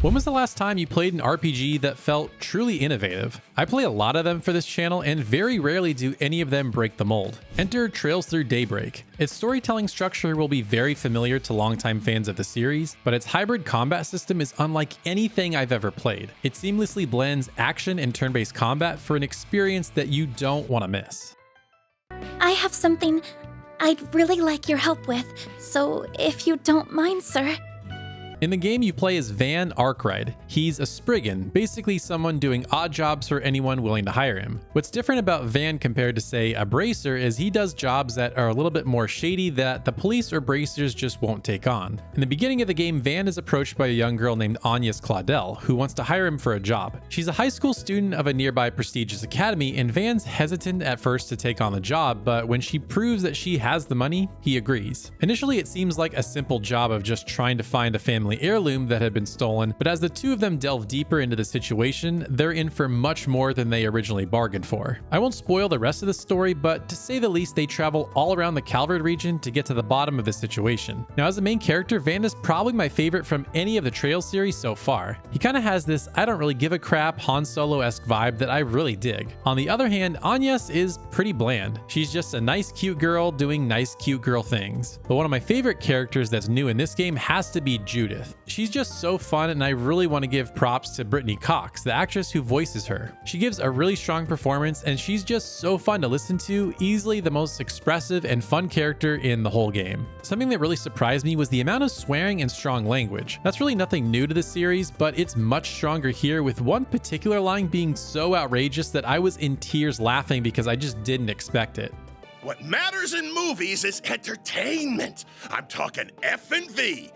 When was the last time you played an RPG that felt truly innovative? I play a lot of them for this channel, and very rarely do any of them break the mold. Enter Trails Through Daybreak. Its storytelling structure will be very familiar to longtime fans of the series, but its hybrid combat system is unlike anything I've ever played. It seamlessly blends action and turn-based combat for an experience that you don't want to miss. I have something I'd really like your help with, so if you don't mind, sir. In the game, you play as Van Arkwright. He's a Spriggan, basically someone doing odd jobs for anyone willing to hire him. What's different about Van compared to, say, a Bracer is he does jobs that are a little bit more shady that the police or Bracers just won't take on. In the beginning of the game, Van is approached by a young girl named Agnes Claudel, who wants to hire him for a job. She's a high school student of a nearby prestigious academy, and Van's hesitant at first to take on the job, but when she proves that she has the money, he agrees. Initially, it seems like a simple job of just trying to find a family heirloom that had been stolen, but as the two of them delve deeper into the situation, they're in for much more than they originally bargained for. I won't spoil the rest of the story, but to say the least, they travel all around the Calvert region to get to the bottom of the situation. Now, as a main character, Van is probably my favorite from any of the Trails series so far. He kind of has this I don't really give a crap Han Solo-esque vibe that I really dig. On the other hand, Agnes is pretty bland. She's just a nice cute girl doing nice cute girl things. But one of my favorite characters that's new in this game has to be Judith. She's just so fun, and I really want to give props to Brittany Cox, the actress who voices her. She gives a really strong performance, and she's just so fun to listen to, easily the most expressive and fun character in the whole game. Something that really surprised me was the amount of swearing and strong language. That's really nothing new to the series, but it's much stronger here, with one particular line being so outrageous that I was in tears laughing because I just didn't expect it. What matters in movies is entertainment. I'm talking F&V.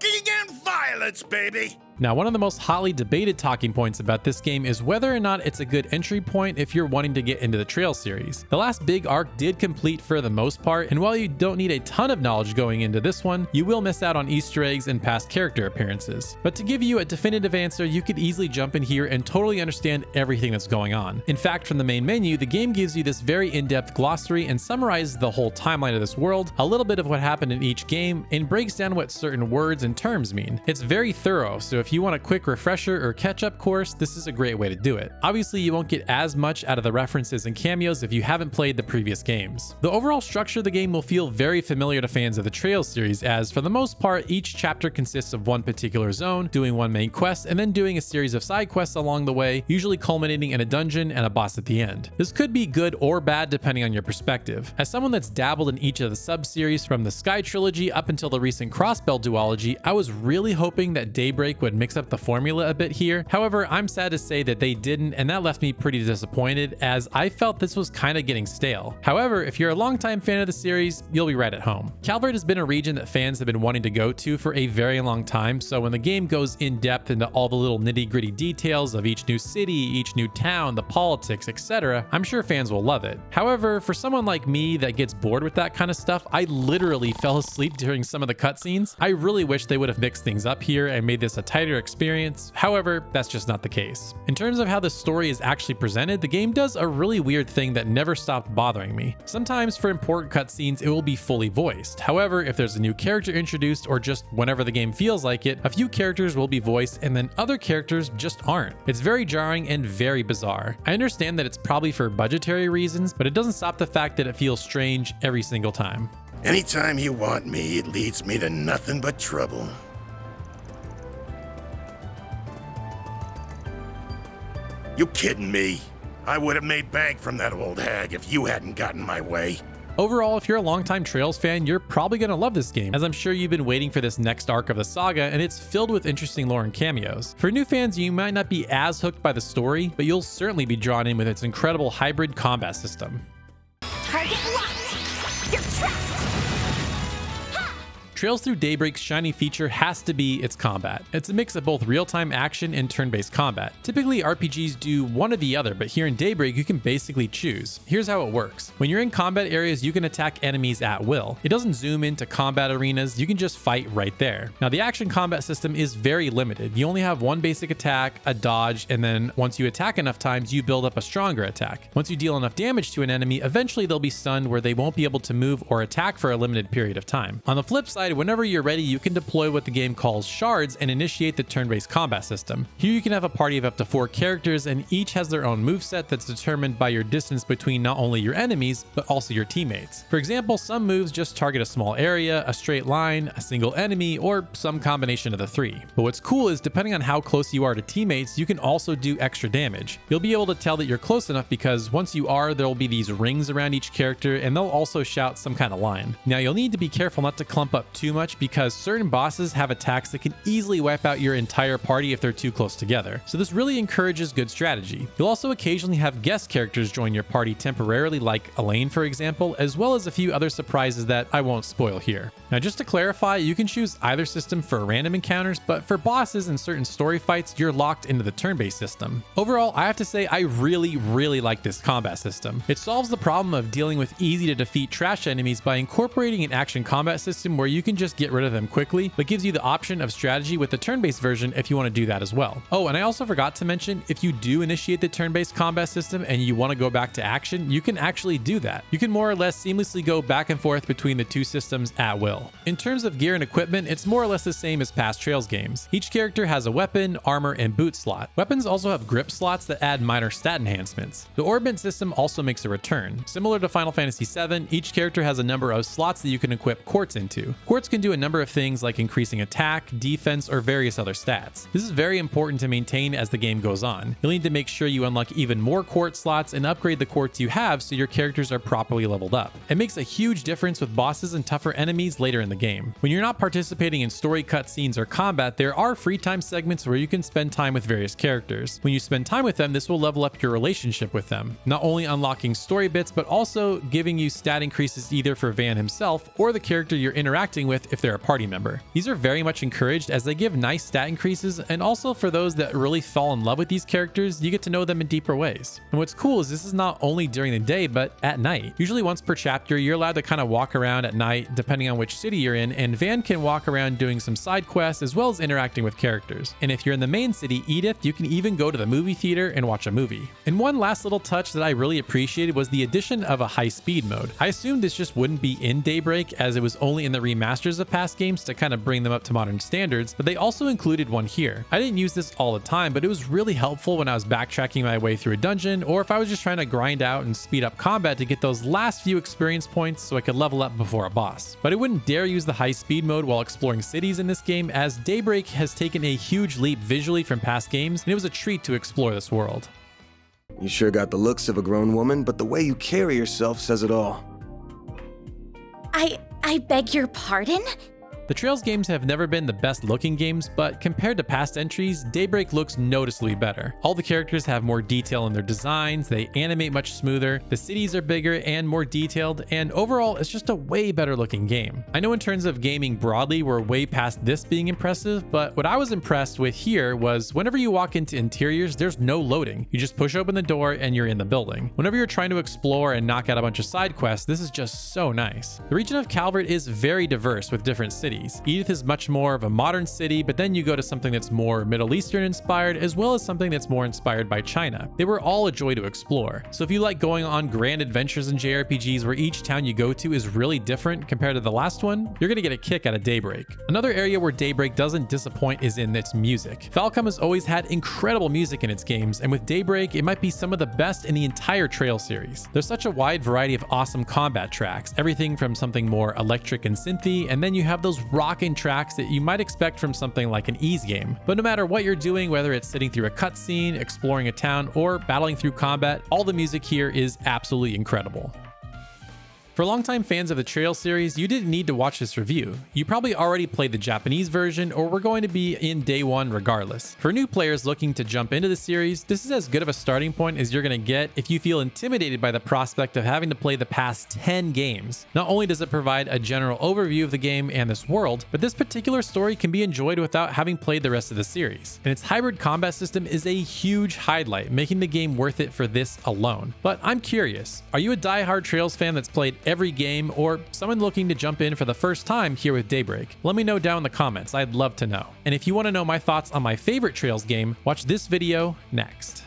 And violence, baby! Now, one of the most hotly debated talking points about this game is whether or not it's a good entry point if you're wanting to get into the Trail series. The last big arc did complete for the most part, and while you don't need a ton of knowledge going into this one, you will miss out on Easter eggs and past character appearances. But to give you a definitive answer, you could easily jump in here and totally understand everything that's going on. In fact, from the main menu, the game gives you this very in-depth glossary and summarizes the whole timeline of this world, a little bit of what happened in each game, and breaks down what certain words and terms mean. It's very thorough, so if you want a quick refresher or catch-up course, this is a great way to do it. Obviously, you won't get as much out of the references and cameos if you haven't played the previous games. The overall structure of the game will feel very familiar to fans of the Trails series, as for the most part, each chapter consists of one particular zone, doing one main quest, and then doing a series of side quests along the way, usually culminating in a dungeon and a boss at the end. This could be good or bad depending on your perspective. As someone that's dabbled in each of the sub-series from the Sky trilogy up until the recent Crossbell duology, I was really hoping that Daybreak would mix up the formula a bit here. However, I'm sad to say that they didn't, and that left me pretty disappointed, as I felt this was kind of getting stale. However, if you're a longtime fan of the series, you'll be right at home. Calvert has been a region that fans have been wanting to go to for a very long time, so when the game goes in depth into all the little nitty-gritty details of each new city, each new town, the politics, etc., I'm sure fans will love it. However, for someone like me that gets bored with that kind of stuff, I literally fell asleep during some of the cutscenes. I really wish they would have mixed things up here and made this a tighter experience. However, that's just not the case. In terms of how the story is actually presented, the game does a really weird thing that never stopped bothering me. Sometimes for important cutscenes, it will be fully voiced. However, if there's a new character introduced or just whenever the game feels like it, a few characters will be voiced and then other characters just aren't. It's very jarring and very bizarre. I understand that it's probably for budgetary reasons, but it doesn't stop the fact that it feels strange every single time. Anytime you want me, it leads me to nothing but trouble. You kidding me? I would have made bank from that old hag if you hadn't gotten my way. Overall, if you're a longtime Trails fan, you're probably going to love this game, as I'm sure you've been waiting for this next arc of the saga, and it's filled with interesting lore and cameos. For new fans, you might not be as hooked by the story, but you'll certainly be drawn in with its incredible hybrid combat system. Target locked! You're trapped! Trails Through Daybreak's shining feature has to be its combat. It's a mix of both real-time action and turn-based combat. Typically, RPGs do one or the other, but here in Daybreak, you can basically choose. Here's how it works. When you're in combat areas, you can attack enemies at will. It doesn't zoom into combat arenas, you can just fight right there. Now, the action combat system is very limited. You only have one basic attack, a dodge, and then once you attack enough times, you build up a stronger attack. Once you deal enough damage to an enemy, eventually they'll be stunned where they won't be able to move or attack for a limited period of time. On the flip side, side, whenever you're ready, you can deploy what the game calls shards and initiate the turn-based combat system. Here you can have a party of up to 4 characters, and each has their own moveset that's determined by your distance between not only your enemies, but also your teammates. For example, some moves just target a small area, a straight line, a single enemy, or some combination of the 3. But what's cool is depending on how close you are to teammates, you can also do extra damage. You'll be able to tell that you're close enough because once you are, there will be these rings around each character, and they'll also shout some kind of line. Now you'll need to be careful not to clump up too much because certain bosses have attacks that can easily wipe out your entire party if they're too close together. So this really encourages good strategy. You'll also occasionally have guest characters join your party temporarily, like Elaine for example, as well as a few other surprises that I won't spoil here. Now just to clarify, you can choose either system for random encounters, but for bosses and certain story fights, you're locked into the turn-based system. Overall, I have to say I really like this combat system. It solves the problem of dealing with easy to defeat trash enemies by incorporating an action combat system where you can just get rid of them quickly, but gives you the option of strategy with the turn-based version if you want to do that as well. Oh, and I also forgot to mention, if you do initiate the turn-based combat system and you want to go back to action, you can actually do that. You can more or less seamlessly go back and forth between the two systems at will. In terms of gear and equipment, it's more or less the same as past Trails games. Each character has a weapon, armor, and boot slot. Weapons also have grip slots that add minor stat enhancements. The orbit system also makes a return. Similar to Final Fantasy VII, each character has a number of slots that you can equip quartz into. Quartz can do a number of things like increasing attack, defense, or various other stats. This is very important to maintain as the game goes on. You'll need to make sure you unlock even more quartz slots and upgrade the quartz you have so your characters are properly leveled up. It makes a huge difference with bosses and tougher enemies later in the game. When you're not participating in story cutscenes or combat, there are free time segments where you can spend time with various characters. When you spend time with them, this will level up your relationship with them, not only unlocking story bits, but also giving you stat increases either for Van himself or the character you're interacting with if they're a party member. These are very much encouraged as they give nice stat increases, and also for those that really fall in love with these characters, you get to know them in deeper ways. And what's cool is this is not only during the day, but at night. Usually once per chapter, you're allowed to kind of walk around at night depending on which city you're in, and Van can walk around doing some side quests as well as interacting with characters. And if you're in the main city, Edith, you can even go to the movie theater and watch a movie. And one last little touch that I really appreciated was the addition of a high-speed mode. I assumed this just wouldn't be in Daybreak as it was only in the remasters of past games to kind of bring them up to modern standards, but they also included one here. I didn't use this all the time, but it was really helpful when I was backtracking my way through a dungeon, or if I was just trying to grind out and speed up combat to get those last few experience points so I could level up before a boss. But I wouldn't dare use the high speed mode while exploring cities in this game, as Daybreak has taken a huge leap visually from past games, and it was a treat to explore this world. You sure got the looks of a grown woman, but the way you carry yourself says it all. I beg your pardon? The Trails games have never been the best looking games, but compared to past entries, Daybreak looks noticeably better. All the characters have more detail in their designs, they animate much smoother, the cities are bigger and more detailed, and overall it's just a way better looking game. I know in terms of gaming broadly, we're way past this being impressive, but what I was impressed with here was whenever you walk into interiors, there's no loading. You just push open the door and you're in the building. Whenever you're trying to explore and knock out a bunch of side quests, this is just so nice. The region of Calvert is very diverse with different cities. Edith is much more of a modern city, but then you go to something that's more Middle Eastern inspired, as well as something that's more inspired by China. They were all a joy to explore. So if you like going on grand adventures in JRPGs where each town you go to is really different compared to the last one, you're gonna get a kick out of Daybreak. Another area where Daybreak doesn't disappoint is in its music. Falcom has always had incredible music in its games, and with Daybreak, it might be some of the best in the entire Trail series. There's such a wide variety of awesome combat tracks, everything from something more electric and synthy, and then you have those rocking tracks that you might expect from something like an Ys game. But no matter what you're doing, whether it's sitting through a cutscene, exploring a town, or battling through combat, all the music here is absolutely incredible. For longtime fans of the Trail series, you didn't need to watch this review. You probably already played the Japanese version or were going to be in day one regardless. For new players looking to jump into the series, this is as good of a starting point as you're going to get if you feel intimidated by the prospect of having to play the past 10 games. Not only does it provide a general overview of the game and this world, but this particular story can be enjoyed without having played the rest of the series. And its hybrid combat system is a huge highlight, making the game worth it for this alone. But I'm curious, are you a die-hard Trails fan that's played every game, or someone looking to jump in for the first time here with Daybreak? Let me know down in the comments, I'd love to know. And if you want to know my thoughts on my favorite Trails game, watch this video next.